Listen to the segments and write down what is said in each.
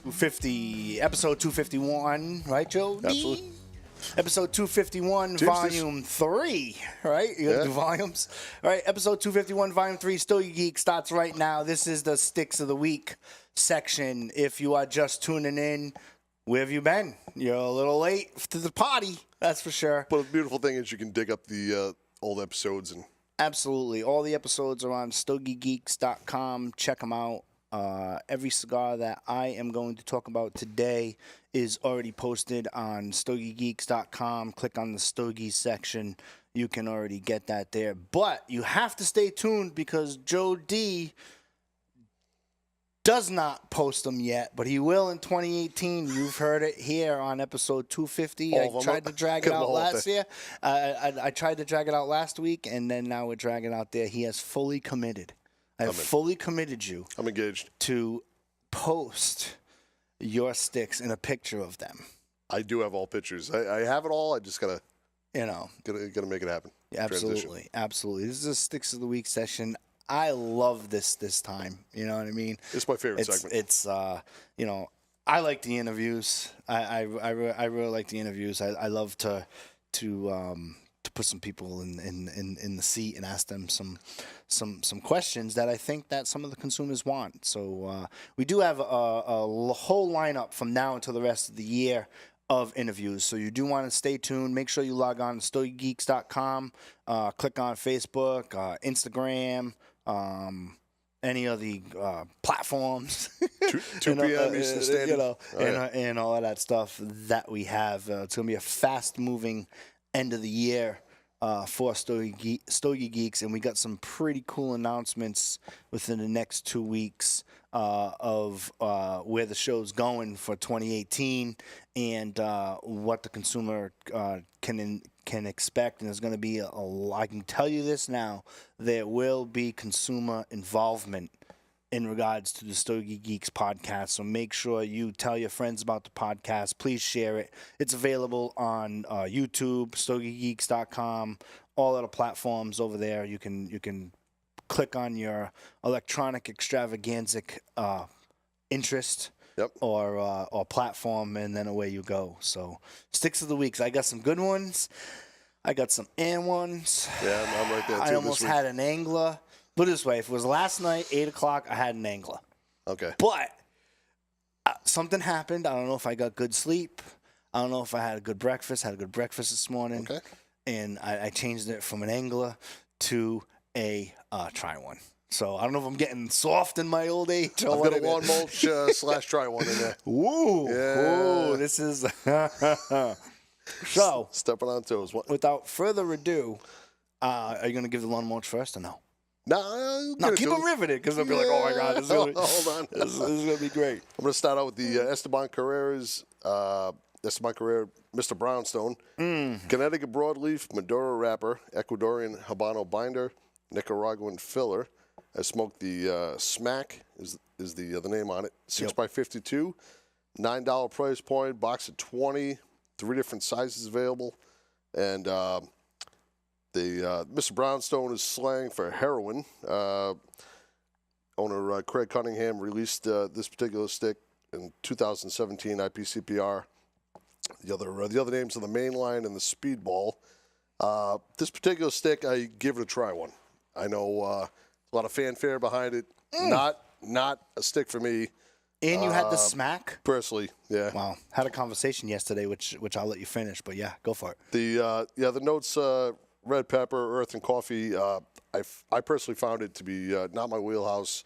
250, episode 251, right, Joe? Absolutely. Episode 251, Cheers, volume 3, right? You got the volumes. All right, episode 251, volume 3, Stogie Geeks starts right now. This is the Sticks of the Week section. If you are just tuning in, where have you been? You're a little late to the party, that's for sure. But the beautiful thing is you can dig up the old episodes. And Absolutely. All the episodes are on StogieGeeks.com. Check them out. Every cigar that I am going to talk about today is already posted on StogieGeeks.com. Click on the Stogies section. You can already get that there. But you have to stay tuned because Joe D does not post them yet, but he will in 2018. You've heard it here on episode 250. I tried to drag it out last year. I tried to drag it out last week, and then now we're dragging it out there. He has fully committed. I have fully committed you. I'm engaged. To post your sticks in a picture of them. I do have all pictures. I have it all. I just gotta make it happen. Absolutely, Transition. absolutely. This is a Sticks of the Week session. I love this time. You know what I mean? It's my favorite segment. It's I like the interviews. I really like the interviews. I love to put some people in the seat and ask them some questions that I think that some of the consumers want. So we do have a whole lineup from now until the rest of the year of interviews. So you do want to stay tuned. Make sure you log on to StogieGeeks.com. Click on Facebook, Instagram, any of the platforms. 2 p.m. Eastern Standard. And all of that stuff that we have. It's going to be a fast-moving end of the year for Stogie Geeks, and we got some pretty cool announcements within the next 2 weeks of where the show's going for 2018 and what the consumer can expect. And there's going to be I can tell you this now, there will be consumer involvement in regards to the Stogie Geeks podcast. So make sure you tell your friends about the podcast. Please share it. It's available on YouTube, StogieGeeks.com, all of the platforms over there. You can click on your electronic extravaganza interest or platform, and then away you go. So Sticks of the Weeks. I got some good ones. I got some ones. Yeah, I'm right there too. I almost had an angler. Put it this way, if it was last night, 8 o'clock, I had an angler. Okay. But something happened. I don't know if I got good sleep. I don't know if I had a good breakfast. I had a good breakfast this morning. Okay. And I changed it from an angler to a try one. So I don't know if I'm getting soft in my old age. I've got a lawn mulch / try one in there. Woo. Yeah. Ooh, this is... So... Stepping on toes. Without further ado, are you going to give the lawn mulch first or no? No, keep them riveted because they'll be like, oh my God, this is really, hold on. This is going to be great. I'm going to start out with the Esteban Carrera's, Mr. Brownstone, Connecticut Broadleaf, Maduro Wrapper, Ecuadorian Habano Binder, Nicaraguan Filler. I smoked the Smack is the name on it, 6x52, $9 price point, box of 20, 3 different sizes available, and the Mr. Brownstone is slang for heroin. Owner Craig Cunningham released this particular stick in 2017 IPCPR. The other names are the Mainline and the Speedball. This particular stick, I give it a try one. I know a lot of fanfare behind it. Not a stick for me. And you had the Smack? Personally, yeah. Wow. Had a conversation yesterday, which I'll let you finish, but yeah, go for it. The notes, red pepper, earth, and coffee. I personally found it to be not my wheelhouse.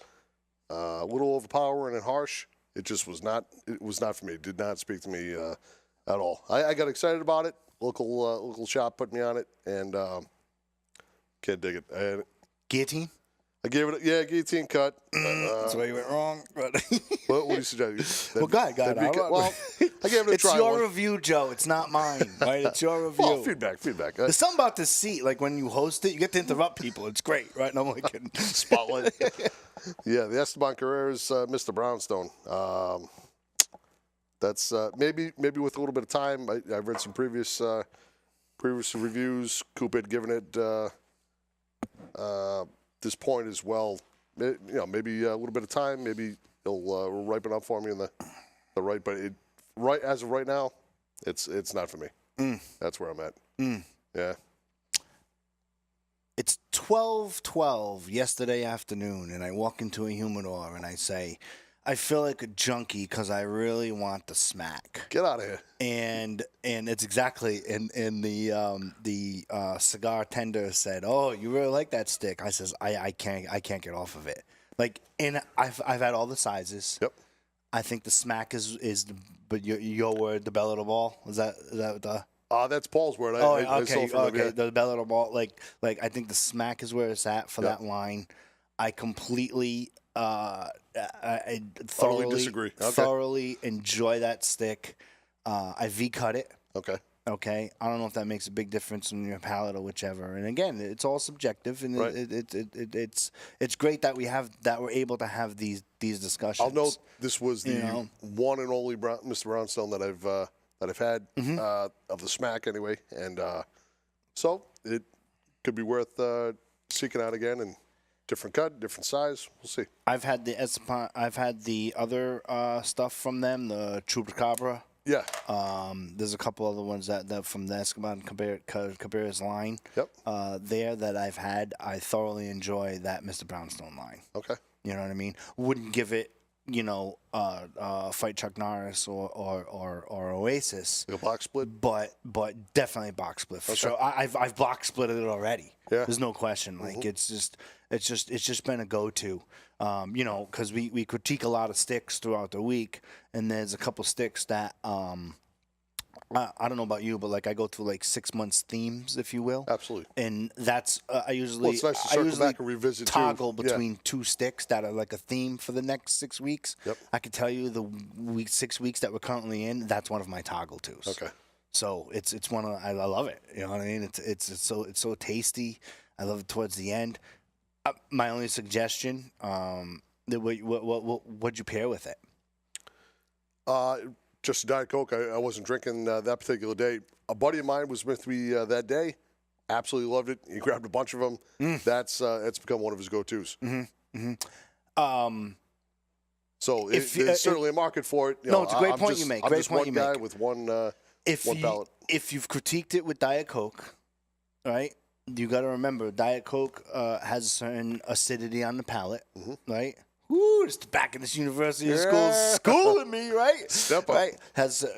A little overpowering and harsh. It just was not. It was not for me. It did not speak to me at all. I got excited about it. Local shop put me on it, and can't dig it. Guillotine? I gave it, guillotine cut. That's where you went wrong. But what do you suggest? Well, go ahead. Well, I gave it a try. It's your review, Joe. It's not mine, right? It's your review. Well, feedback. There's something about this seat. Like when you host it, you get to interrupt people. It's great, right? No, I'm only kidding. Spotlight. Yeah, the Esteban Carrera's Mr. Brownstone. That's maybe with a little bit of time. I've read some previous reviews. Coop had given it this point as well. Maybe a little bit of time. Maybe it'll ripen up for me in the but as of right now, it's not for me. That's where I'm at. Yeah. It's 12:12 yesterday afternoon, and I walk into a humidor and I say, I feel like a junkie because I really want the smack. Get out of here. And it's exactly and the cigar tender said, "Oh, you really like that stick?" I says, "I can't get off of it." Like, and I've had all the sizes. Yep. I think the smack is but your word, the bell of the ball. Is that the That's Paul's word. I stole from him, yeah. The bell of the ball. Like I think the smack is where it's at for that line. I completely I thoroughly disagree. Okay. Thoroughly enjoy that stick. I V-cut it. Okay. Okay. I don't know if that makes a big difference in your palate or whichever. And again, it's all subjective, and Right. it's great that we're able to have these discussions. I'll note this was the one and only Mr. Brownstone that I've had of the smack anyway, and so it could be worth seeking out again, and different cut, different size. We'll see. I've had the other stuff from them, the Chupacabra. Yeah. There's a couple other ones that from the Escobar and Cabrera's line. Yep. There that I've had. I thoroughly enjoy that Mr. Brownstone line. Okay. You know what I mean? Wouldn't give it, fight Chuck Norris or Oasis. Like a box split. But definitely box split for sure. I've box splitted it already. Yeah. There's no question. Like it's just been a go-to. Because we critique a lot of sticks throughout the week, and there's a couple sticks that I don't know about you, but like I go through like 6 months themes, if you will. Absolutely. And that's I usually it's nice to circle back and revisit toggle too. between two sticks that are like a theme for the next 6 weeks. Yep. I could tell you the 6 weeks that we're currently in. That's one of my toggle twos. Okay. So it's one of I love it. You know what I mean? It's so tasty. I love it towards the end. My only suggestion, what'd you pair with it? Just a Diet Coke. I wasn't drinking that particular day. A buddy of mine was with me that day. Absolutely loved it. He grabbed a bunch of them. That's it's become one of his go-tos. So there's certainly a market for it. It's a great point you make. I'm Great just point one you guy make. with one If palate. If you've critiqued it with Diet Coke, right? You got to remember, Diet Coke has a certain acidity on the palate, right? Woo! It's the back of this university of school schooling me, right? Step up. Right?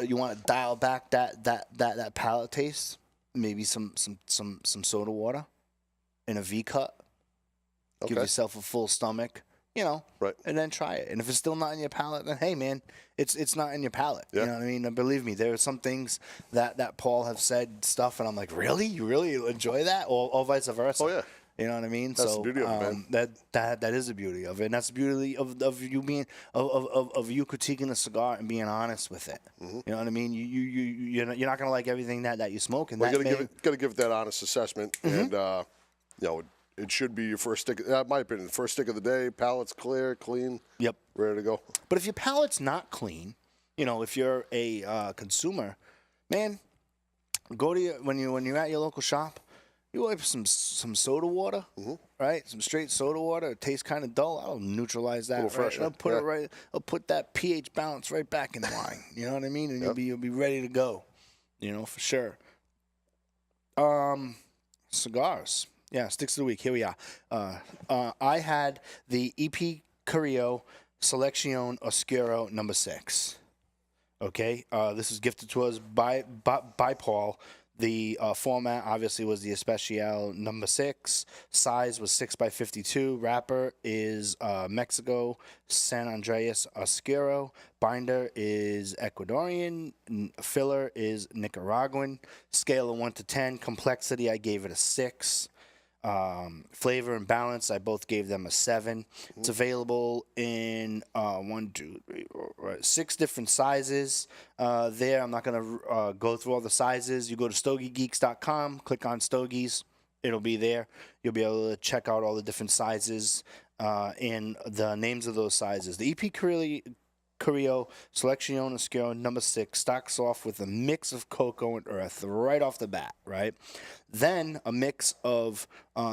You want to dial back that palate taste? Maybe some soda water in a V cut. Okay. Give yourself a full stomach, Right. and then try it. And if it's still not in your palate, then hey, man, it's not in your palate. Yeah. You know what I mean? And believe me, there are some things that Paul have said stuff, and I'm like, really? You really enjoy that, or vice versa? Oh yeah. You know what I mean? That's the beauty of it, man. That is the beauty of it, and that's the beauty of you being of you critiquing the cigar and being honest with it. You know what I mean? You're not gonna like everything that you smoke, and Well, you gotta give it that honest assessment, and it should be your first stick. In my opinion, first stick of the day. Palate's clear, clean. Yep. Ready to go. But if your palate's not clean, if you're a consumer, man, go to when you're at your local shop. You wipe some soda water, right? Some straight soda water. It tastes kind of dull. I'll neutralize that. A little fresher, I'll put it right. I'll put that pH balance right back in the wine. You know what I mean? And you'll be ready to go. For sure. Cigars. Yeah, sticks of the week. Here we are. I had the EP Carrillo Selección Oscuro number 6. Okay, this is gifted to us by Paul. The format obviously was the Especial number 6. Size was 6x52. Wrapper is Mexico San Andreas Oscuro. Binder is Ecuadorian. Filler is Nicaraguan. Scale of 1 to 10. Complexity, I gave it a 6. Flavor and balance, I both gave them a 7. It's available in 6 different sizes. There, I'm not going to go through all the sizes. You go to StogieGeeks.com, click on Stogies. It'll be there. You'll be able to check out all the different sizes and the names of those sizes. The EP Carrillo Selección Oscuro number 6 starts off with a mix of cocoa and earth right off the bat, right? Then a mix of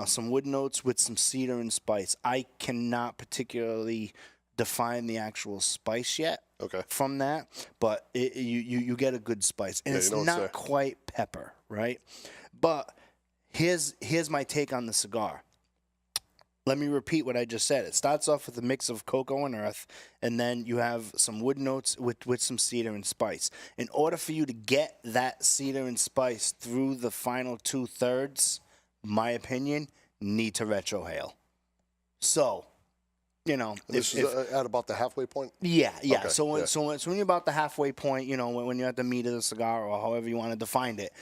some wood notes with some cedar and spice. I cannot particularly define the actual spice yet. Okay. from that, but you get a good spice, and Yeah, it's you know it's not there. quite pepper, right? But here's my take on the cigar. Let me repeat what I just said. It starts off with a mix of cocoa and earth, and then you have some wood notes with some cedar and spice. In order for you to get that cedar and spice through the final 2/3, my opinion, need to retrohale. So, This is at about the halfway point. yeah. Okay, So when yeah. when you're about the halfway point, when you're at the meat of the cigar or however you want to define it,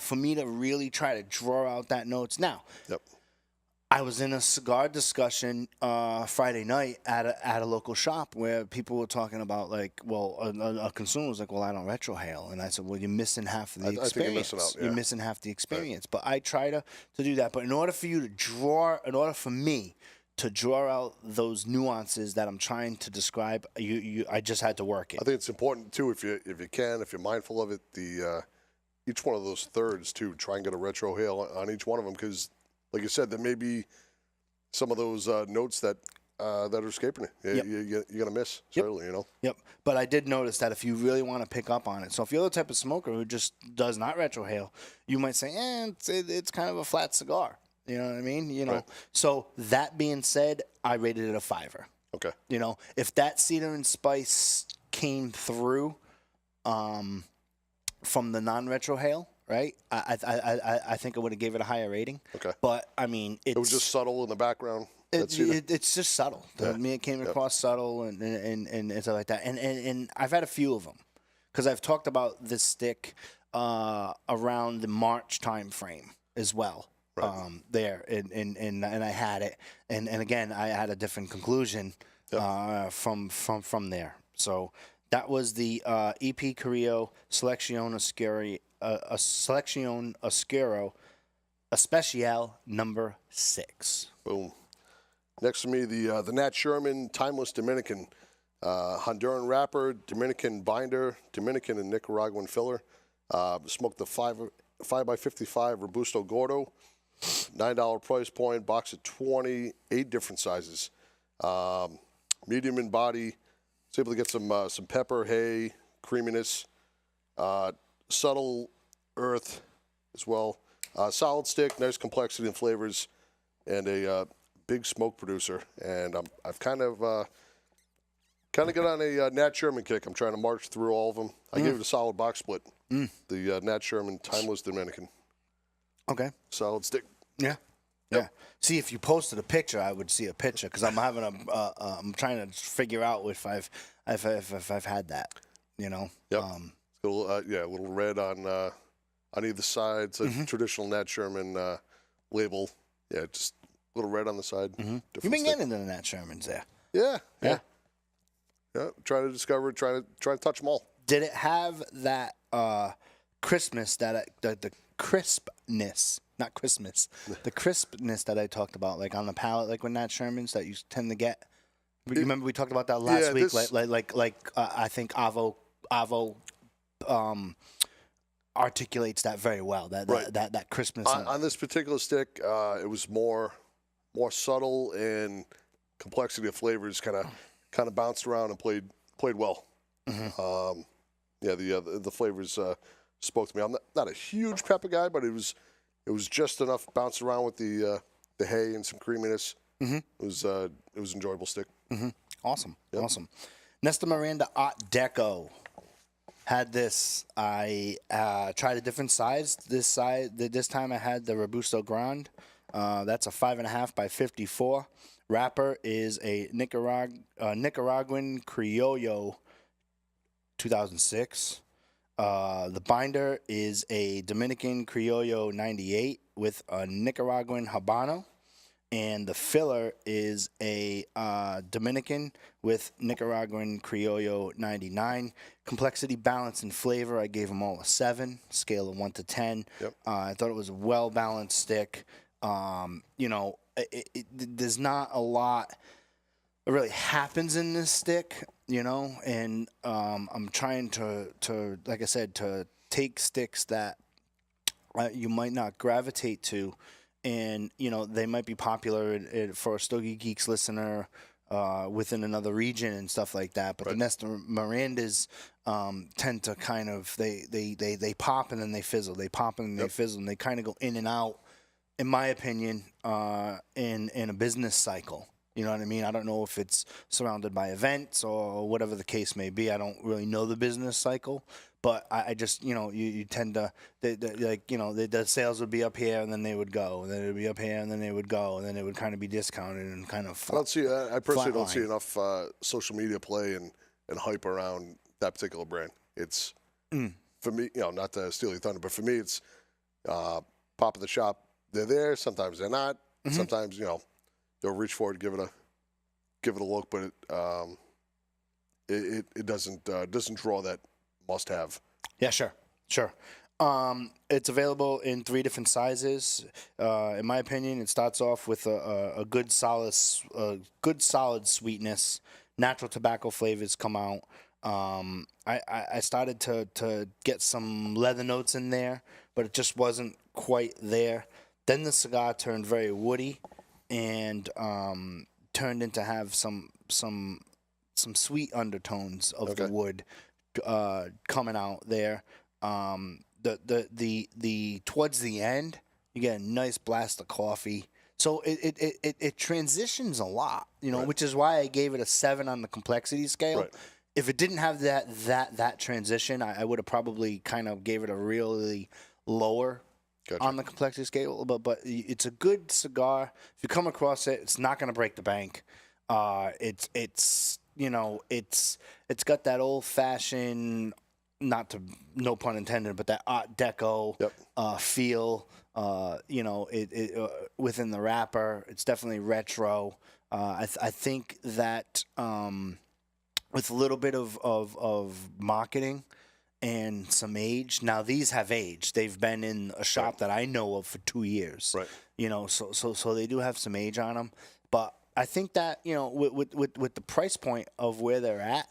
for me to really try to draw out that notes. Now, Yep. I was in a cigar discussion Friday night at a local shop where people were talking about a consumer was like, well, I don't retrohale, and I said, well, you're missing half of the I think experience. you're missing out, yeah. You're missing half the experience. But I try to do that. But in order for me to draw out those nuances that I'm trying to describe, I just had to work it. I think it's important too if you're mindful of it. Each one of those thirds too. Try and get a retrohale on each one of them because, like you said, there may be some of those notes that are escaping it. Yep. You're gonna miss certainly. Yep. But I did notice that if you really want to pick up on it, so if you're the type of smoker who just does not retrohale, you might say, it's kind of a flat cigar. You know what I mean? Right. So that being said, I rated it a 5. Okay. If that cedar and spice came through from the non-retrohale, right? I think I would have gave it a higher rating. Okay. But I mean, It was just subtle in the background. It's just subtle. Yeah. To me, it came across subtle and stuff like that. And I've had a few of them because I've talked about this stick around the March time frame as well. Right. There and I had it, and again I had a different conclusion from there. So that was the EP Carrillo Selección Oscuro Especial number 6. Boom. Next to me, the Nat Sherman Timeless Dominican, Honduran wrapper, Dominican binder, Dominican and Nicaraguan filler. Smoked the 5x55 Robusto Gordo, $9 price point, box of 20, 8 different sizes. Medium in body. Was able to get some pepper, hay, creaminess, subtle earth as well. Solid stick, nice complexity and flavors, and a big smoke producer. And I've kind of got on a Nat Sherman kick. I'm trying to march through all of them. I gave it a solid box split. The Nat Sherman Timeless Dominican. Okay. Solid stick. Yeah. Yeah. See, if you posted a picture, I would see a picture because I'm having I'm trying to figure out if I've had that. Yep. It's got a little red on either side. It's a traditional Nat Sherman label. Yeah, just a little red on the side. You've been getting into the Nat Shermans there. Yeah. Yeah. Yeah. Try to discover. Try to touch them all. Did it have that crispness the crispness, not Christmas, the crispness that I talked about, like on the palate, like with Nat Shermans that you tend to get? Remember we talked about that last week, I think Avo articulates that very well. That crispness on this particular stick, it was more subtle and complexity of flavors kind of bounced around and played well. The flavors spoke to me. I'm not a huge pepper guy, but it was just enough bounced around with the hay and some creaminess. It was enjoyable stick. Awesome. Yep. Awesome. Nesta Miranda Art Deco had this. I tried a different size. This time I had the Robusto Grande. That's a 5.5 by 54. Wrapper is a Nicaraguan Criollo 2006. The binder is a Dominican Criollo 98 with a Nicaraguan Habano. And the filler is a Dominican with Nicaraguan Criollo 99. Complexity, balance, and flavor, I gave them all a 7, scale of 1 to 10. Yep. I thought it was a well-balanced stick. There's not a lot that really happens in this stick, and I'm trying to, like I said, to take sticks that you might not gravitate to, and they might be popular for a Stogie Geeks listener within another region and stuff like that. But the Nesta Mirandas tend to kind of they pop and then they fizzle. They pop and then they fizzle, and they kind of go in and out, in my opinion, in a business cycle. You know what I mean? I don't know if it's surrounded by events or whatever the case may be. I don't really know the business cycle, but I just, you tend to, the sales would be up here and then they would go, and then it would be up here and then they would go, and then it would kind of be discounted and kind of I personally don't see enough social media play and hype around that particular brand. It's, for me, not to steal your thunder, but for me, it's pop of the shop. They're there. Sometimes they're not. Sometimes, they'll reach forward, give it a look, but it doesn't draw that must-have. Yeah, sure. It's available in 3 different sizes. In my opinion, it starts off with a good solid sweetness. Natural tobacco flavors come out. I started to get some leather notes in there, but it just wasn't quite there. Then the cigar turned very woody and turned into have some sweet undertones of the wood coming out there. The towards the end, you get a nice blast of coffee. So it transitions a lot, which is why I gave it a 7 on the complexity scale. Right. If it didn't have that transition, I would have probably kind of gave it a really lower on the complexity scale. But it's a good cigar. If you come across it, it's not going to break the bank. It's got that old fashioned, no pun intended, but that Art Deco feel. Within the wrapper, it's definitely retro. I think that with a little bit of marketing and some age. Now these have aged. They've been in a shop that I know of for 2 years. Right. So they do have some age on them. But I think that with the price point of where they're at,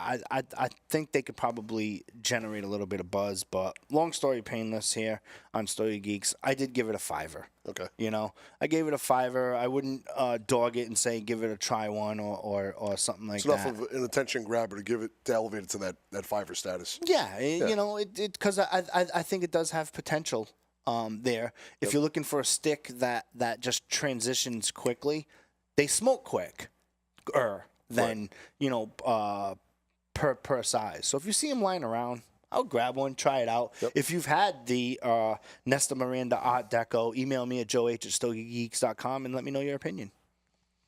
I think they could probably generate a little bit of buzz. But long story painless here on Stogie Geeks, I did give it a 5. Okay. I gave it a 5. I wouldn't dog it and say give it a try one or something like that. It's enough of an attention grabber to elevate it to that 5 status. Yeah. Because I think it does have potential there. If you're looking for a stick that just transitions quickly, they smoke quick than per size. So if you see them lying around, I'll grab one, try it out. Yep. If you've had the Nesta Miranda Art Deco, email me at joe@stogiegeeks.com and let me know your opinion.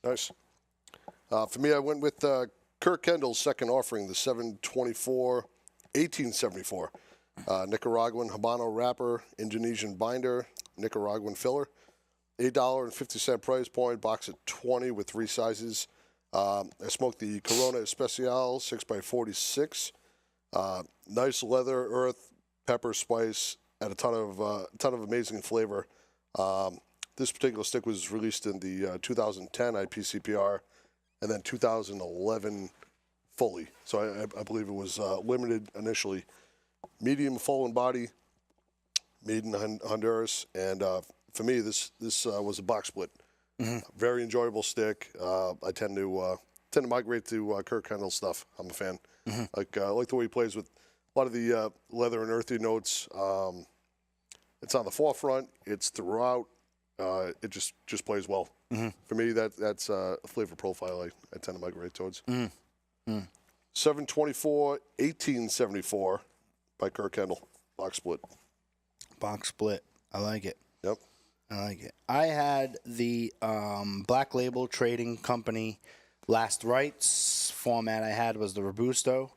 Nice. For me, I went with Kirk Kendall's second offering, the 724 1874. Nicaraguan Habano wrapper, Indonesian binder, Nicaraguan filler. $8.50 price point, box at 20 with 3 sizes. I smoked the Corona Especial 6x46. Nice leather, earth, pepper, spice, and a ton of amazing flavor. This particular stick was released in the 2010 IPCPR and then 2011 fully. So I believe it was limited initially. Medium full in body, made in Honduras, and for me, this was a box split. Mm-hmm. Very enjoyable stick. I tend to migrate to Kirk Kendall stuff. I'm a fan. Mm-hmm. I like the way he plays with a lot of the leather and earthy notes. It's on the forefront. It's throughout. It just plays well. Mm-hmm. For me, that's a flavor profile I tend to migrate towards. Mm-hmm. 724 1874 by Kirk Kendall. Box split. Box split. I like it. Yep. I like it. I had the Black Label Trading Company Last Rights format. I had was the Robusto.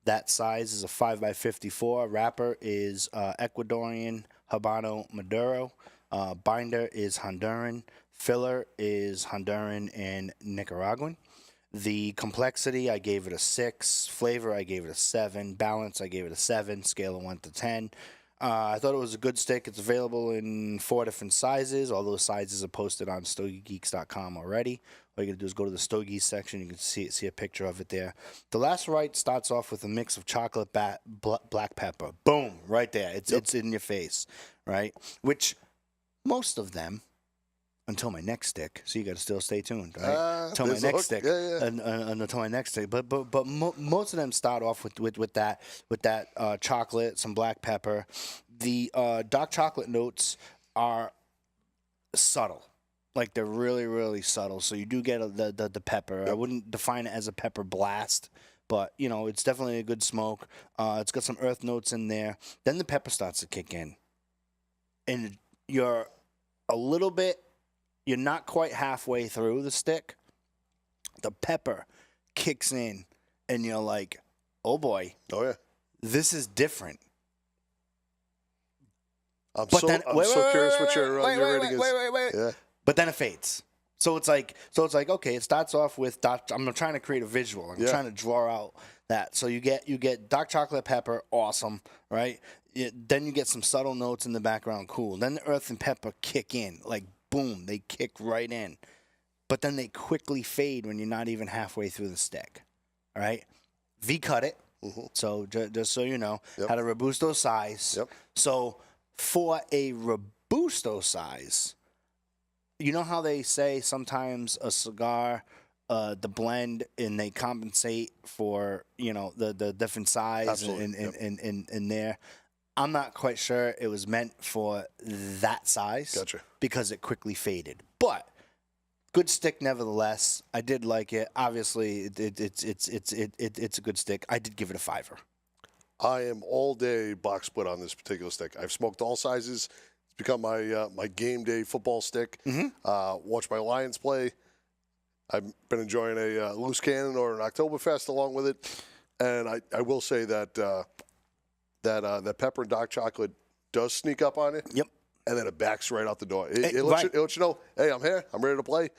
That size is a 5x54. Wrapper is Ecuadorian Habano Maduro. Binder is Honduran. Filler is Honduran and Nicaraguan. The complexity, I gave it a 6. Flavor, I gave it a 7. Balance, I gave it a 7. Scale of 1 to 10. I thought it was a good stick. It's available in 4 different sizes. All those sizes are posted on StogieGeeks.com already. All you got to do is go to the Stogies section. You can see a picture of it there. The Last Right starts off with a mix of chocolate black pepper. Boom, right there. It's in your face, right? Which most of them until my next stick. So you got to still stay tuned, right? Until my there's a next hook. stick, Yeah. until my next stick. But most of them start off with that chocolate, some black pepper. The dark chocolate notes are subtle. Like they're really, really subtle. So you do get the pepper. I wouldn't define it as a pepper blast, but it's definitely a good smoke. It's got some earth notes in there. Then the pepper starts to kick in, and you're not quite halfway through the stick. The pepper kicks in, and you're like, oh boy, this is different. I'm so curious what your rating is. Wait. Yeah. But then it fades. So it's like okay, it starts off with I'm trying to create a visual. I'm trying to draw out that. So you get dark chocolate pepper, awesome, right? Then you get some subtle notes in the background, cool. Then the earth and pepper kick in, like boom, they kick right in. But then they quickly fade when you're not even halfway through the stick. All right? V-cut it. Mm-hmm. So just so you know, had a Robusto size. Yep. So for a Robusto size, you know how they say sometimes a cigar, the blend, and they compensate for the different size in there. I'm not quite sure it was meant for that size. Gotcha. Because it quickly faded, but good stick nevertheless. I did like it. Obviously, it's a good stick. I did give it a 5. I am all day box split on this particular stick. I've smoked all sizes. It's become my game day football stick. Mm-hmm. Watch my Lions play. I've been enjoying a loose cannon or an Oktoberfest along with it, and I will say that that pepper and dark chocolate does sneak up on you. Yep. And then it backs right out the door. It lets you know, hey, I'm here. I'm ready to play.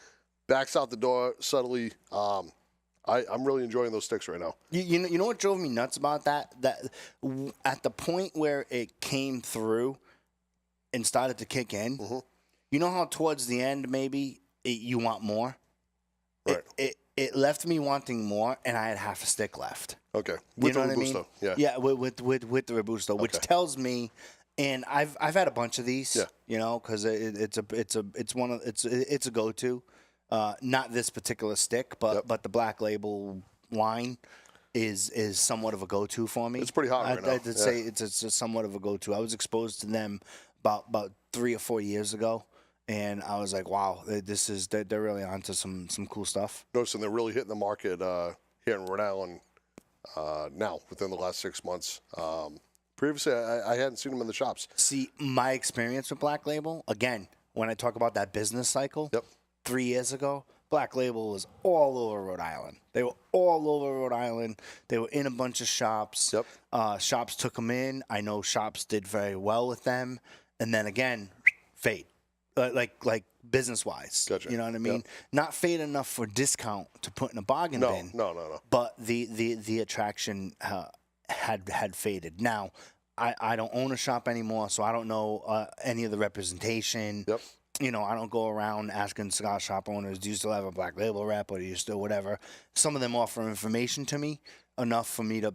Backs out the door subtly. I'm really enjoying those sticks right now. You know what drove me nuts about that? That at the point where it came through and started to kick in, mm-hmm. You know how towards the end maybe you want more? Right. It left me wanting more, and I had half a stick left. Okay. With the Robusto, I mean? Yeah, with the Robusto, which tells me. And I've had a bunch of these, because it's a go-to. Not this particular stick, but the Black Label line is somewhat of a go-to for me. It's pretty hot right now. I'd say it's somewhat of a go-to. I was exposed to them about 3 or 4 years ago, and I was like, wow, they're really onto some cool stuff. Noticing they're really hitting the market here in Rhode Island now within the last 6 months. Previously, I hadn't seen them in the shops. See, my experience with Black Label, again, when I talk about that business cycle, 3 years ago, Black Label was all over Rhode Island. They were all over Rhode Island. They were in a bunch of shops. Shops took them in. I know shops did very well with them. And then again, fade. Like business-wise. Gotcha. You know what I mean? Yep. Not fade enough for discount to put in a bargain bin. No. But the attraction had faded. Now, I don't own a shop anymore, so I don't know any of the representation. Yep. I don't go around asking cigar shop owners, do you still have a Black Label rep or do you still whatever? Some of them offer information to me, enough for me to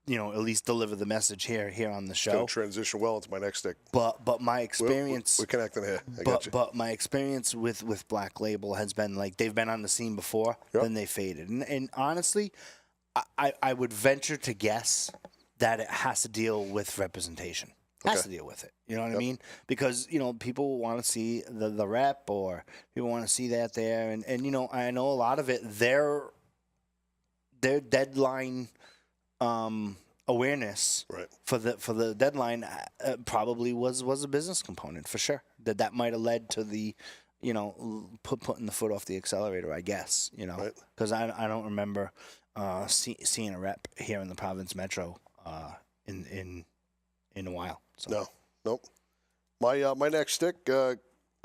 at least deliver the message here on the show. Gonna transition well into my next stick. But my experience... We're connecting here. I got you. But my experience with Black Label has been like they've been on the scene before, then they faded. And honestly... I would venture to guess that it has to deal with representation. Has to deal with it. You know what I mean? Because, people want to see the rep or people want to see that there. And I know a lot of it, their deadline awareness for the deadline probably was a business component for sure. That might have led to the, putting the foot off the accelerator, I guess, because I don't remember seeing a rep here in the Providence Metro in a while. So. Nope. My next stick,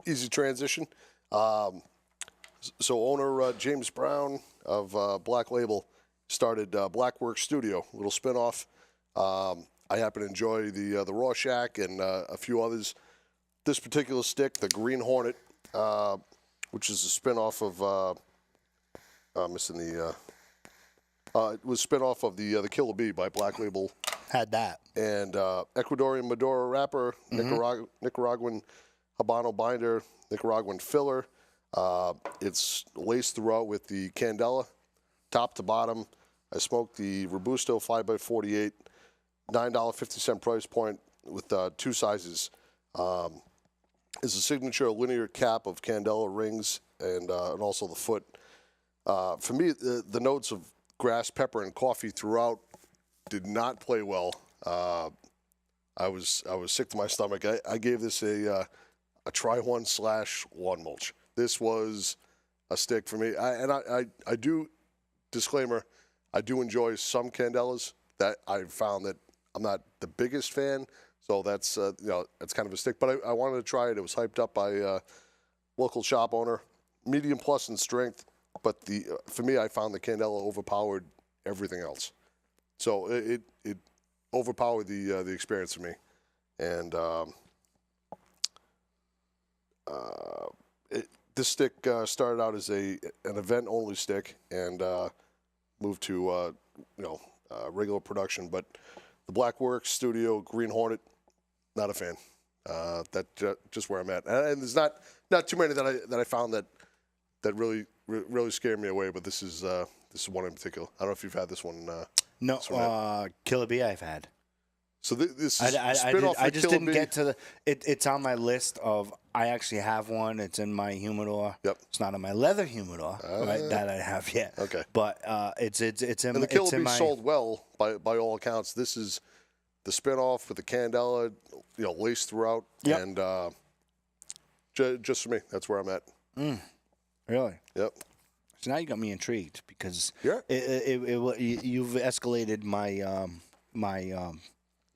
easy transition. So owner James Brown of Black Label started Blackwork Studio, a little spinoff. I happen to enjoy the Raw Shack and a few others. This particular stick, the Green Hornet, which is a spinoff of missing the. It was a spinoff of the Killer Bee by Black Label. Had that. And Ecuadorian Maduro wrapper, Nicaraguan Habano binder, Nicaraguan filler. It's laced throughout with the Candela, top to bottom. I smoked the Robusto 5x48, $9.50 price point with two sizes. Is a signature linear cap of Candela rings and also the foot. For me, the notes of grass, pepper, and coffee throughout did not play well. I was sick to my stomach. I gave this a try one / lawn mulch. This was a stick for me. I do, disclaimer, I do enjoy some Candelas. That I found that I'm not the biggest fan, so that's it's kind of a stick. But I wanted to try it. It was hyped up by local shop owner, medium plus in strength. But for me, I found the Candela overpowered everything else. So it overpowered the experience for me, and this stick started out as an event only stick and moved to regular production. But the Black Works Studio Green Hornet, not a fan. Just where I'm at, and there's not too many that I found that really scared me away. But this is one in particular. I don't know if you've had this one. No, Killer Bee I've had. So this I just didn't get to the. It's on my list of. I actually have one. It's in my humidor. Yep. It's not in my leather humidor that I have yet. Okay. But it's in. And the Killer Bee my, sold well by all accounts. This is the spinoff with the Candela, laced throughout, yep. and just for me, that's where I'm at. Really? Yep. So now you got me intrigued because yeah. You've escalated my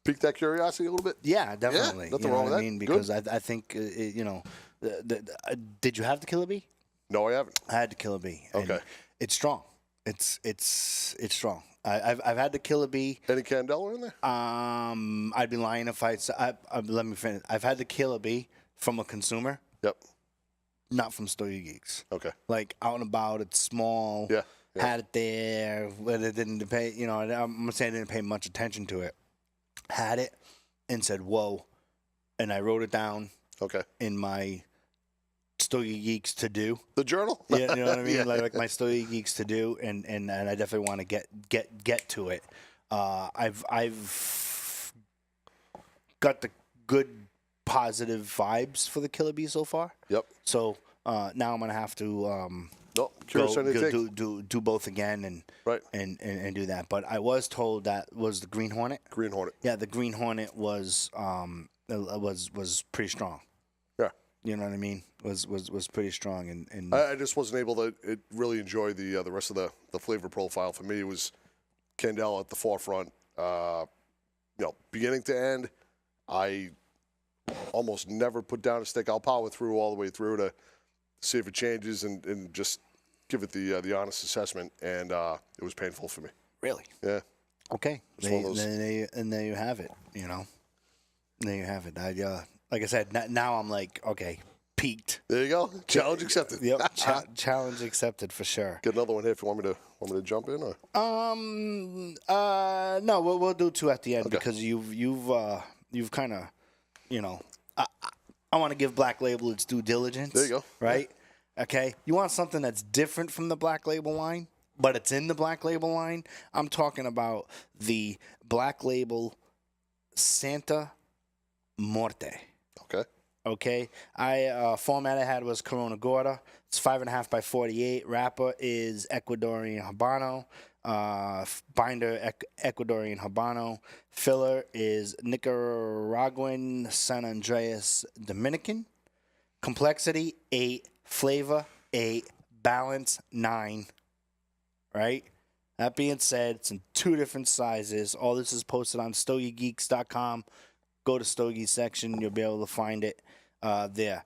piqued that curiosity a little bit. Yeah, definitely. Yeah, nothing wrong with that. I mean, because I think did you have the Killer Bee? No, I haven't. I had the Killer Bee. Okay. It's strong. It's strong. I've had the Killer Bee. Any Candela in there? I'd be lying if let me finish. I've had the Killer Bee from a consumer. Yep. Not from Stogie Geeks. Okay. Like out and about, it's small. Yeah. Had it there, but it didn't pay. I'm gonna say I didn't pay much attention to it. Had it and said, "Whoa," and I wrote it down. Okay. In my Stogie Geeks to do. The journal. Yeah, you know what I mean. Yeah. Like my Stogie Geeks to do, and I definitely want to get to it. I've got the good positive vibes for the Killer Bee so far. Yep. So now I'm gonna have to do both again and right. and do that. But I was told that was the Green Hornet. Green Hornet. Yeah, the Green Hornet was pretty strong. Yeah. You know what I mean? Was pretty strong and I just wasn't able to really enjoy the rest of the flavor profile. For me, it was Candela at the forefront. Beginning to end, I almost never put down a stick. I'll power through all the way through to see if it changes and just give it the honest assessment. And it was painful for me. Really? Yeah. Okay. And there you have it. There you have it. Like I said, now I'm like, okay, peaked. There you go. Challenge accepted. Yep. Challenge accepted for sure. Get another one here if you want me to jump in or. No, we'll do two at the end okay. because you've kind of, I want to give Black Label its due diligence. There you go. Right? Yeah. Okay. You want something that's different from the Black Label line, but it's in the Black Label line. I'm talking about the Black Label Santa Morte. Okay. Format I had was Corona Gorda. It's 5.5 by 48. Wrapper is Ecuadorian Habano. Binder Ecuadorian Habano. Filler is Nicaraguan San Andreas Dominican. Complexity 8. Flavor 8. Balance 9. Right? That being said, it's in 2 different sizes. All this is posted on StogieGeeks.com. Go to Stogie section. You'll be able to find it there.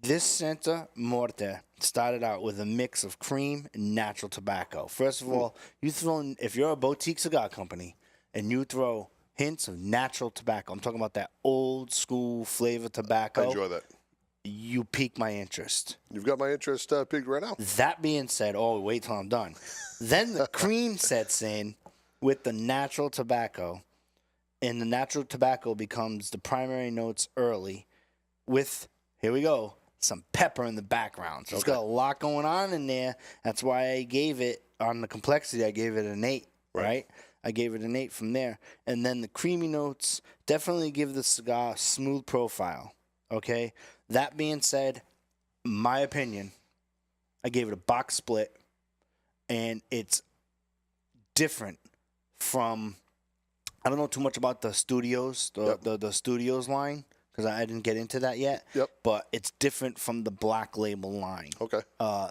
This Santa Morte started out with a mix of cream and natural tobacco. First of all, if you're a boutique cigar company and you throw hints of natural tobacco, I'm talking about that old school flavor tobacco. I enjoy that. You pique my interest. You've got my interest piqued right now. That being said, wait till I'm done. Then the cream sets in with the natural tobacco. And the natural tobacco becomes the primary notes early with here we go. Some pepper in the background. So it's got a lot going on in there. That's why I gave it, on the complexity, I gave it an 8, right? I gave it an 8 from there. And then the creamy notes definitely give the cigar a smooth profile, okay? That being said, my opinion, I gave it a box split, and it's different from, I don't know too much about the Studios, the Studios line, because I didn't get into that yet. But it's different from the Black Label line.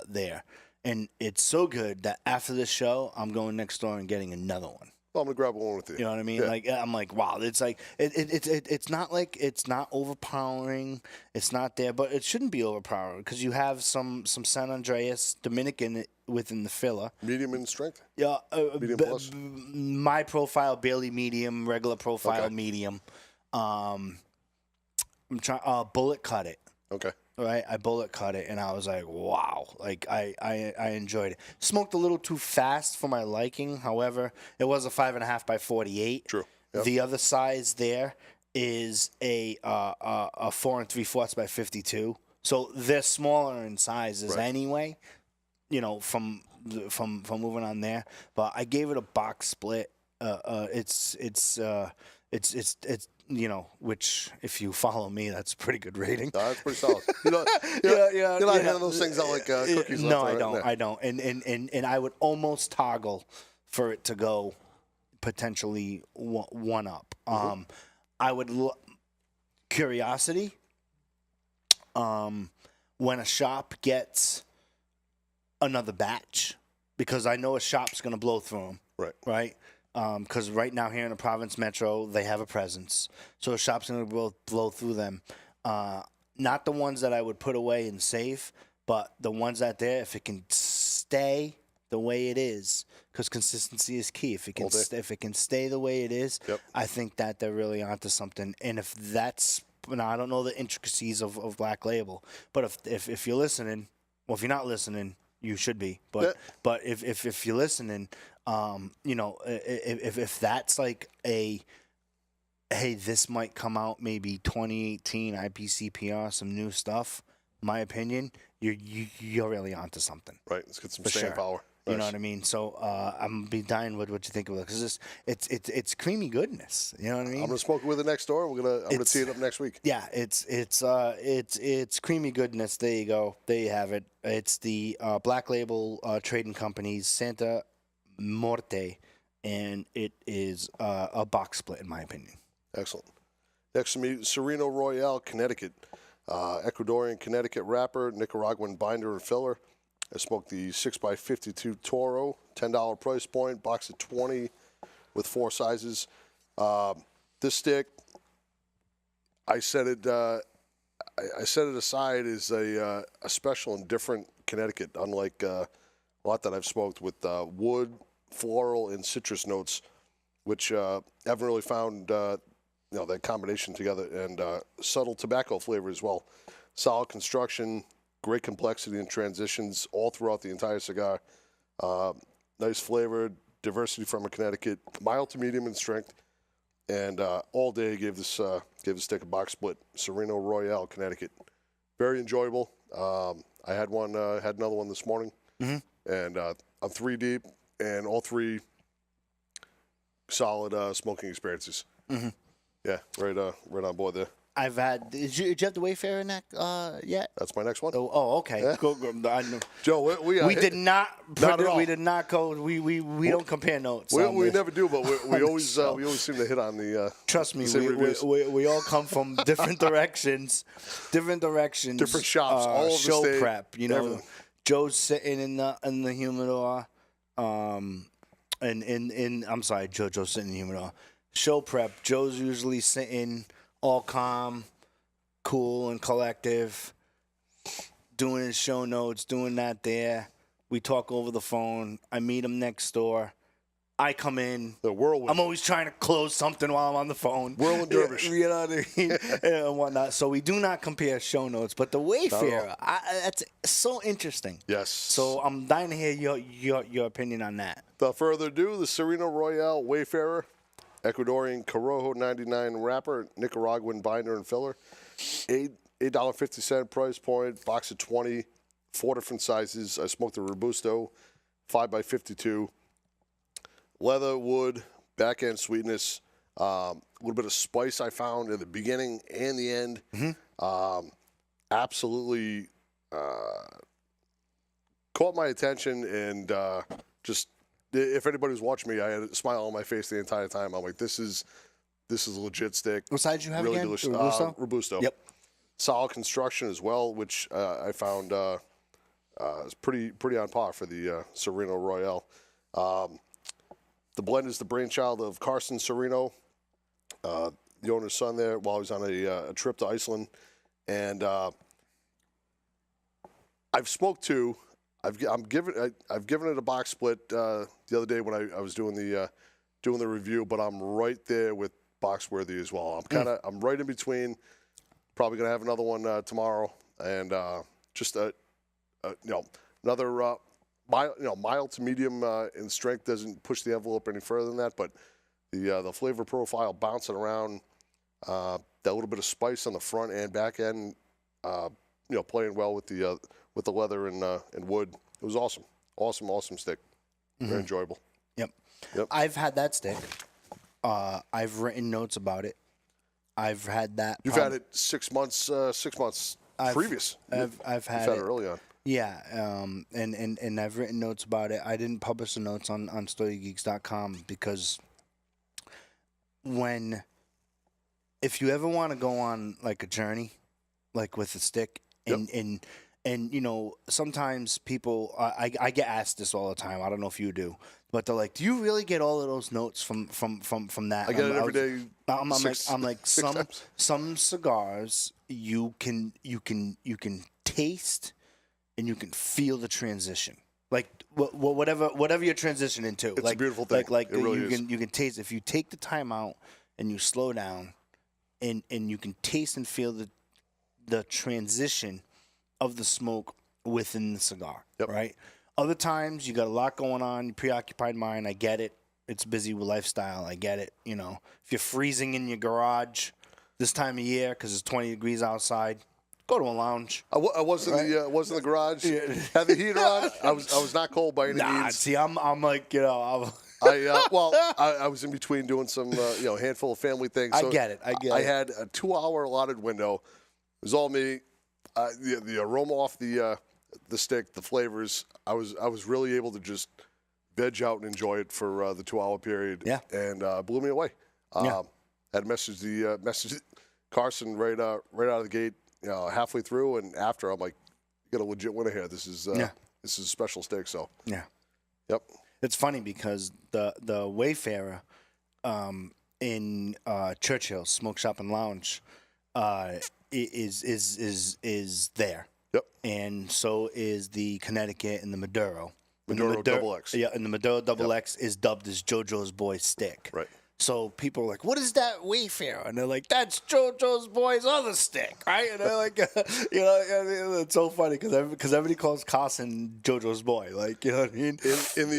There. And it's so good that after this show, I'm going next door and getting another one. Well, I'm gonna grab one with you. You know what I mean? Yeah. Like, I'm like, wow. It's like it's not like, it's not overpowering. It's not there, but it shouldn't be overpowering because you have some San Andreas Dominican within the filler. Medium in strength. Yeah, medium plus. My profile barely medium, regular profile medium. I'm trying bullet cut it. Okay. Right, I bullet cut it, and I was like, wow, like I enjoyed it. Smoked a little too fast for my liking. However, it was a 5.5 by 48. True. Yep. The other size there is a 4 3/4 by 52. So they're smaller in sizes anyway. You know, from moving on there. But I gave it a box split. It's you know, which if you follow me, that's a pretty good rating. No, that's pretty solid. You're not handing those things out like cookies. No, I don't. And I would almost toggle for it to go potentially one up. I would curiosity. When a shop gets another batch, because I know a shop's going to blow through them. Right. Because right now here in the Province Metro, they have a presence. So a shop's going to blow through them. Not the ones that I would put away and save, but the ones out there, if it can stay the way it is, because consistency is key. If it can stay the way it is, I think that they're really onto something. And if that's, now I don't know the intricacies of Black Label, but if you're listening, well, if you're not listening, you should be. But if you're listening, you know, if that's like hey, this might come out maybe 2018 IPCPR, some new stuff. My opinion, you're really onto something. Right, let's get some staying power. Nice. You know what I mean? So I'm gonna be dying with what you think of it, because it's creamy goodness. You know what I mean? I'm gonna smoke it with it next door. I'm gonna tee it up next week. Yeah, it's creamy goodness. There you go. There you have it. It's the Black Label Trading Company's Santa Morte, and it is a box split in my opinion. Excellent. Next to me, Sereno Royale, Connecticut. Ecuadorian Connecticut wrapper, Nicaraguan binder and filler. I smoked the 6x52 Toro, $10 price point, box of 20 with 4 sizes. This stick, I set it aside as a special and different Connecticut, unlike a lot that I've smoked with wood, floral, and citrus notes, which haven't really found that combination together, and subtle tobacco flavor as well. Solid construction, great complexity and transitions all throughout the entire cigar. Nice flavor, diversity from a Connecticut, mild to medium in strength, and all day gave this stick a box split. Sereno Royale, Connecticut, very enjoyable. I had another one this morning, and I'm 3 deep, and all 3 solid smoking experiences. Yeah, right on board there. I've had. Did you have the Wayfarer in that yet? That's my next one. Oh, okay. Yeah. Go, I know. Joe, we did not. Not at all. We did not go. We don't compare notes. We never do, but we always seem to hit on the. Trust me, we all come from different directions, different shops, all of the show state, prep. You know, everything. Joe's sitting in the humidor, and I'm sorry, Joe's sitting in the humidor. Show prep, Joe's usually sitting all calm, cool, and collective, doing his show notes, doing that there. We talk over the phone. I meet him next door. I come in. The whirlwind. I'm always trying to close something while I'm on the phone. Whirlwind dervish. You know what I mean? And whatnot. So we do not compare show notes. But the Wayfarer, that's so interesting. Yes. So I'm dying to hear your opinion on that. Without further ado, the Sereno Royale Wayfarer, Ecuadorian Corojo 99 wrapper, Nicaraguan binder and filler, $8.50 price point, box of 20, 4 different sizes. I smoked the Robusto, 5x52. Leather, wood, back end sweetness, a little bit of spice I found in the beginning and the end. Absolutely caught my attention, and just if anybody was watching me, I had a smile on my face the entire time. I'm like, this is a legit stick. What size you have really again? delicious. Robusto? Robusto. Yep. Solid construction as well, which I found is pretty on par for the Sereno Royale. The blend is the brainchild of Carson Sereno, the owner's son there, while he was on a trip to Iceland. And I've smoked two. I've given it a box split the other day when I was doing the review, but I'm right there with box worthy as well. I'm right in between. Probably gonna have another one tomorrow, and just another mild to medium in strength. Doesn't push the envelope any further than that, but the flavor profile bouncing around, that little bit of spice on the front and back end, playing well with the leather and wood. It was awesome, awesome stick. Very enjoyable. Yep. I've had that stick. I've written notes about it. I've had that. You've had it 6 months. 6 months previous. I've had it early on. Yeah, and I've written notes about it. I didn't publish the notes on StogieGeeks.com because if you ever want to go on like a journey, like with a stick, and sometimes people, I get asked this all the time. I don't know if you do, but they're like, "Do you really get all of those notes from that?" I get it every day. I'm like some cigars you can taste. And you can feel the transition, like whatever you're transitioning to. It's like a beautiful thing. Like it really you can taste if you take the time out and you slow down, and you can taste and feel the transition of the smoke within the cigar. Yep. Right. Other times you got a lot going on, preoccupied mind. I get it. It's busy with lifestyle. I get it. If you're freezing in your garage this time of year because it's 20 degrees outside. Go to a lounge. I was in the garage. Had the heater on. I was not cold by any means. See, I'm like, I was in between doing some handful of family things. So I get it. I had a 2-hour allotted window. It was all me. The aroma off the stick, the flavors. I was really able to just veg out and enjoy it for the 2-hour period. Yeah. And blew me away. Had messaged Carson right out of the gate. Halfway through and after, I'm like, you got a legit winner here. This is a special steak. So yep. It's funny because the Wayfarer in Churchill Smoke Shop and Lounge is there. Yep. And so is the Connecticut and the Maduro. Maduro Double X. Yeah, and the Maduro Double X is dubbed as JoJo's Boy stick. Right. So people are like, "What is that Wayfarer?" And they're like, "That's JoJo's Boy's other stick, right?" And they're like, it's so funny because everybody calls Carson JoJo's Boy, like, you know what I mean? In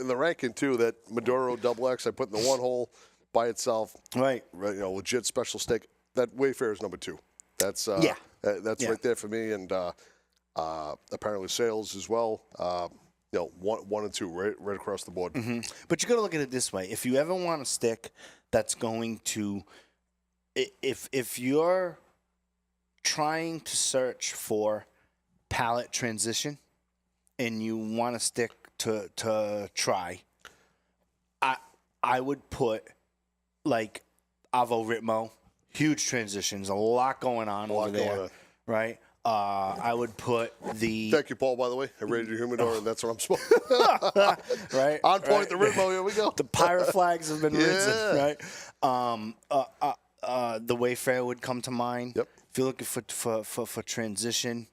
the ranking too, that Maduro Double X I put in the one hole by itself. Right. Legit special steak. That Wayfarer is number 2. That's right there for me, and apparently sales as well. 1 and 2 right across the board. Mm-hmm. But you got to look at it this way: if you ever want a stick that's going to, if you're trying to search for palate transition, and you want a stick to try, I would put like Avo Ritmo, huge transitions, a lot going on over there, right? I would put the... Thank you, Paul, by the way. I rated your humidor, and that's what I'm smoking. Right? On point, the Ritmo, here we go. The pirate flags have been risen, right? The Wayfarer would come to mind. Yep. If you're looking for transition,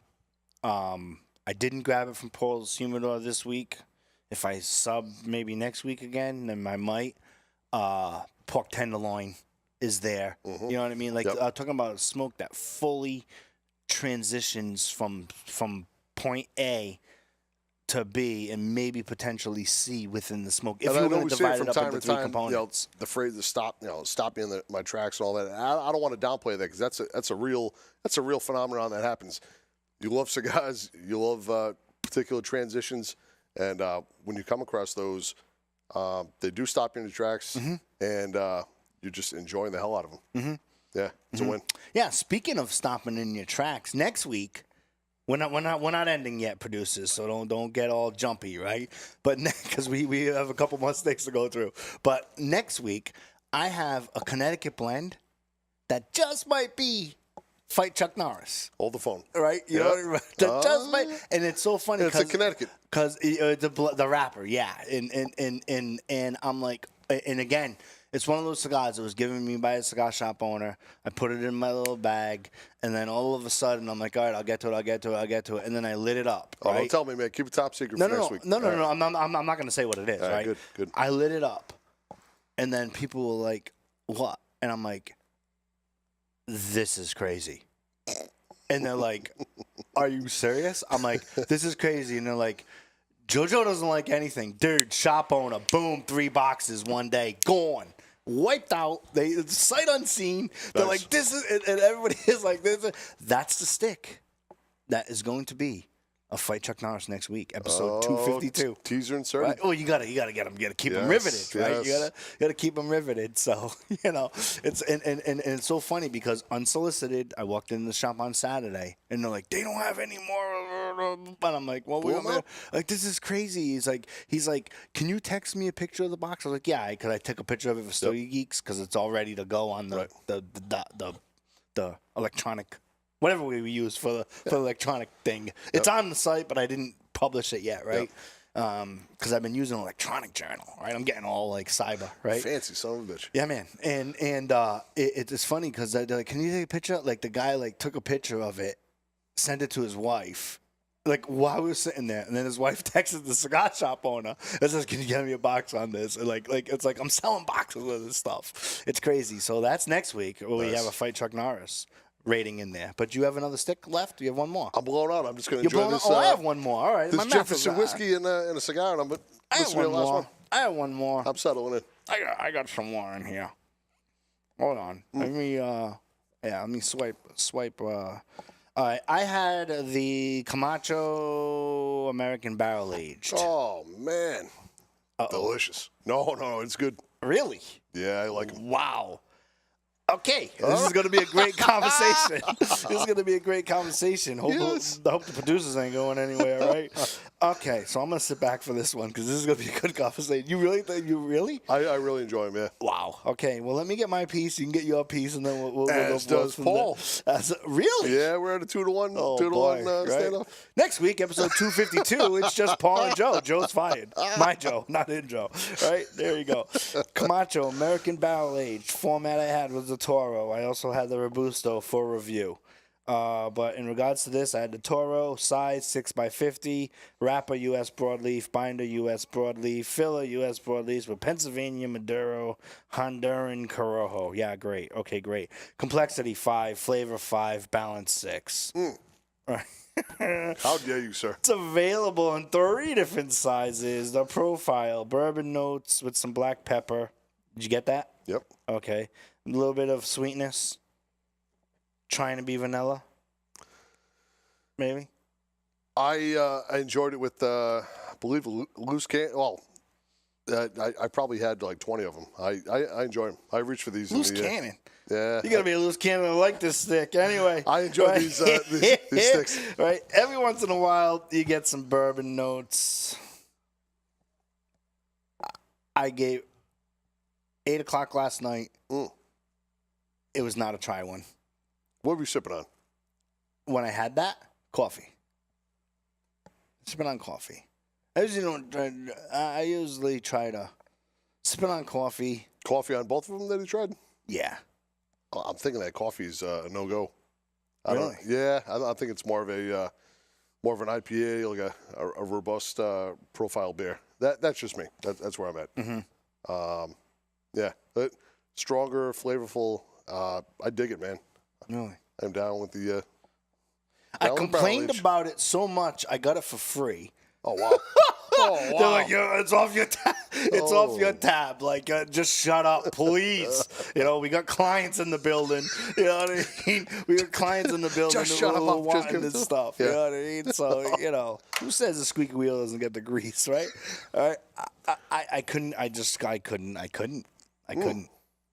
I didn't grab it from Paul's humidor this week. If I sub maybe next week again, then I might. Pork tenderloin is there. Mm-hmm. You know what I mean? Like, talking about a smoke that fully transitions from point A to be and maybe potentially see within the smoke. If And you I were know going we to say it divide from it up time into to three time, components. the phrase to stop, stop me in my tracks and all that. I don't want to downplay that because that's a real phenomenon that happens. You love cigars, you love particular transitions, and when you come across those, they do stop you in the tracks, and you're just enjoying the hell out of them. Yeah, it's a win. Yeah, speaking of stopping in your tracks, next week we're not ending yet, producers. So don't get all jumpy, right? But because we have a couple more sticks to go through. But next week I have a Connecticut blend that just might be Fight Chuck Norris. Hold the phone. Right, you know, just might, and it's so funny It's in Connecticut because the rapper, yeah, and I'm like, and again, it's one of those cigars that was given me by a cigar shop owner. I put it in my little bag, and then all of a sudden, I'm like, all right, I'll get to it, and then I lit it up. Oh, right? don't tell me, man. Keep it top secret No, for no, next no, week. no, no, All no, right. no. I'm not going to say what it is. All right, good. I lit it up, and then people were like, "What?" And I'm like, "This is crazy." And they're like, "Are you serious?" I'm like, "This is crazy." And they're like, "JoJo doesn't like anything, dude. Shop owner, boom, 3 boxes one day, gone, wiped out. It's sight unseen. They're Nice. like, this is," and everybody is like, "This." That's the stick that is going to be a Fight Chuck Norris next week, episode 252. Teaser inserted. Right? Oh, you gotta get them. You gotta keep them Yes, riveted, right? yes. You gotta keep them riveted. So it's and it's so funny because unsolicited, I walked in the shop on Saturday and they're like, they don't have any more. And I'm like, well, like this is crazy. He's like, can you text me a picture of the box? I was like, yeah, because I took a picture of it for Stogie Geeks because it's all ready to go on the electronic. Whatever we use for the electronic thing. It's on the site, but I didn't publish it yet, right? Because I've been using electronic journal, right? I'm getting all like cyber, right? Fancy son of a bitch. Yeah, man. And it's funny because they're like, can you take a picture? Like the guy like took a picture of it, sent it to his wife, like while we were sitting there, and then his wife texted the cigar shop owner and says, "Can you get me a box on this?" And like it's like I'm selling boxes of this stuff. It's crazy. So that's next week where we have a Fight Chuck Norris rating in there. But you have another stick left? You have one more? I'm blown out. I'm just going to You're enjoy blown this. out? Oh, I have one more. All right. This Jefferson whiskey and a cigar, and I have this will be one the last more. one. I have one more. I'm settling in. I got some more in here. Hold on. Let me swipe. All right. I had the Camacho American Barrel Aged. Oh, man. Delicious. No, it's good. Really? Yeah, I like them. Wow. Okay, this is going to be a great conversation. This is going to be a great conversation. Hope the producers ain't going anywhere, right? Okay, so I'm going to sit back for this one because this is going to be a good conversation. You really think? You really? I really enjoy them, yeah. Wow. Okay, well, let me get my piece. You can get your piece, and then we'll As go does Paul. Really? Yeah, we're at a 2-1 Right? standoff. Next week, episode 252, it's just Paul and Joe. Joe's fired. My Joe, not in Joe. Right? There you go. Camacho, American Barrel Aged. Format I had was the Toro. I also had the Robusto for review. But in regards to this, I had the Toro, size 6x50, wrapper U.S. broadleaf, binder U.S. broadleaf, filler U.S. broadleaf with Pennsylvania Maduro, Honduran Corojo. Yeah, great. Okay, great. Complexity 5, flavor 5, balance 6. Right. How dare you, sir? It's available in 3 different sizes. The profile, bourbon notes with some black pepper. Did you get that? Yep. Okay. A little bit of sweetness. Trying to be vanilla. Maybe. I enjoyed it with, I believe, loose can. Well, I probably had like 20 of them. I enjoy them. I reach for these. Loose cannon. Yeah. You got to be a loose cannon to like this stick. Anyway. I enjoy these sticks. Right. Every once in a while, you get some bourbon notes. I gave 8 o'clock last night. It was not a try one. What were you sipping on? When I had that, coffee. Sipping on coffee. I usually try to sip it on coffee. Coffee on both of them that you tried? Yeah. I'm thinking that coffee's a no-go. Really? I think it's more of an IPA, like a robust profile beer. That's just me. That's where I'm at. Mm-hmm. Yeah, but stronger, flavorful. I dig it, man. Really? I'm down with the. I complained about it so much. I got it for free. Oh, wow. Oh, wow. They're like, yo, it's off your tab. It's off your tab. Like, just shut up, please. We got clients in the building. You know what I mean? We got clients in the building Just who shut who up. Just wanting give it this to 'em. stuff. Yeah. You know what I mean? So, who says the squeaky wheel doesn't get the grease, right? All right. I couldn't. I couldn't.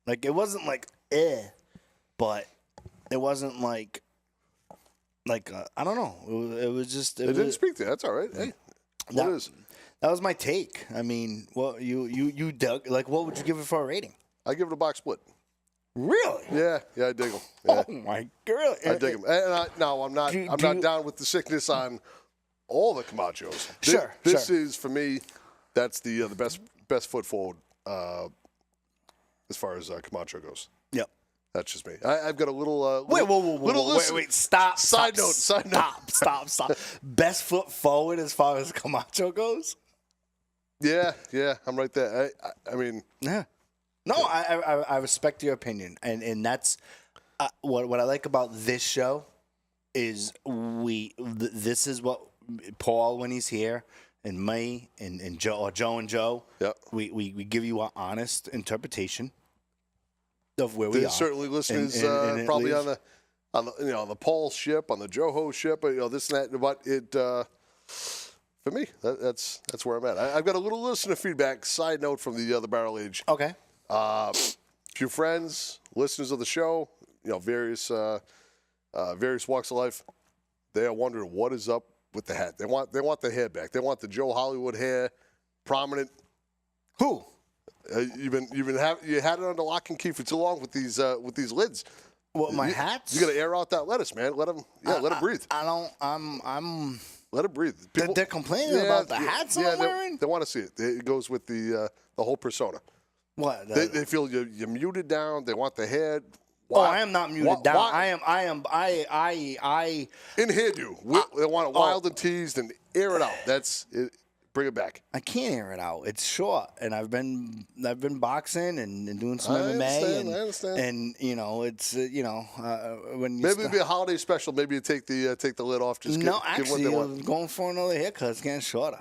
Like, it wasn't like, but it wasn't like I don't know. It was just. It didn't speak to you. That's all right. Hey, what is? That was my take. I mean, what you dug? Like, what would you give it for a rating? I give it a box split. Really? Yeah, I dig them. Yeah. Oh my god! I dig them. And I'm not down with the sickness on all the Camachos. This is for me. That's the best foot forward as far as Camacho goes. Yep. That's just me. I've got a little. Wait! Stop! Side note. Stop! Best foot forward as far as Camacho goes. Yeah, I'm right there. I mean, yeah. No, I respect your opinion, and that's what I like about this show is this is what Paul, when he's here, and me and Joe, or Joe and Joe. Yep. We give you an honest interpretation of where we There's are. certainly listeners and probably on the Paul ship, on the Joho ship, this and that. But it for me, that's where I'm at. I've got a little listener feedback. Side note from the other Barrel Age. Okay. Few friends, listeners of the show, various walks of life. They are wondering what is up with the hat. They want the hair back. They want the Joe Hollywood hair, prominent. Who? You had it under lock and key for too long with these lids. What, my hats? You got to air out that lettuce, man. Let them breathe. I'm. Let it breathe. People, they're complaining about the hats I'm wearing? They want to see it. It goes with the whole persona. What? They feel you're muted down. They want the hair. I am not muted down. I in hairdo. They want it wild and teased and air it out. That's it. Bring it back. I can't air it out. It's short, and I've been boxing and doing some MMA. I understand. And it's when you maybe it'd be a holiday special. Maybe you take the lid off. Just actually, I'm going for another haircut. It's getting shorter.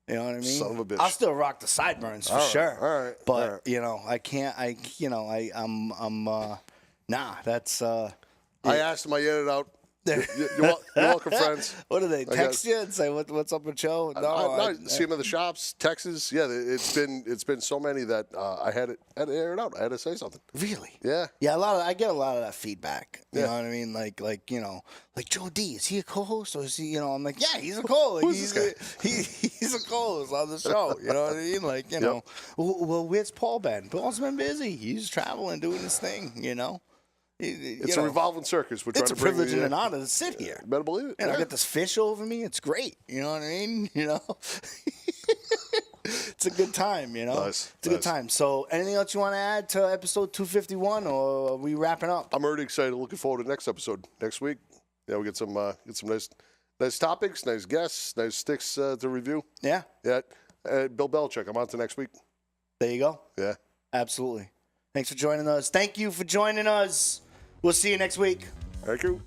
You know what I mean? Son of a bitch. I'll still rock the sideburns for sure. All right. But I can't. Nah. That's. I asked him. I edited out. You're welcome, friends. What do they text you and say what's up with Joe? No, see him in the shops, Texas. Yeah, it's been so many that I had to air it out. I had to say something. Really? Yeah. Yeah, I get a lot of that feedback. You know what I mean? Like Joe D, is he a co-host or is he? I'm like, yeah, he's a co-host. Who's this guy? He's a co-host on the show. You know what I mean? Like well, where's Paul been? Paul's been busy. He's traveling, doing his thing. It's a revolving circus. It's a privilege and an honor to sit here. You better believe it. And I got this fish over me. It's great. You know what I mean? It's a good time, Nice. It's a good time. So anything else you want to add to episode 251, or are we wrapping up? I'm already excited. Looking forward to the next episode next week. Yeah, we get some nice topics, nice guests, nice sticks to review. Yeah. Yeah. Bill Belichick. I'm on to next week. There you go. Yeah. Absolutely. Thanks for joining us. Thank you for joining us. We'll see you next week. Thank you.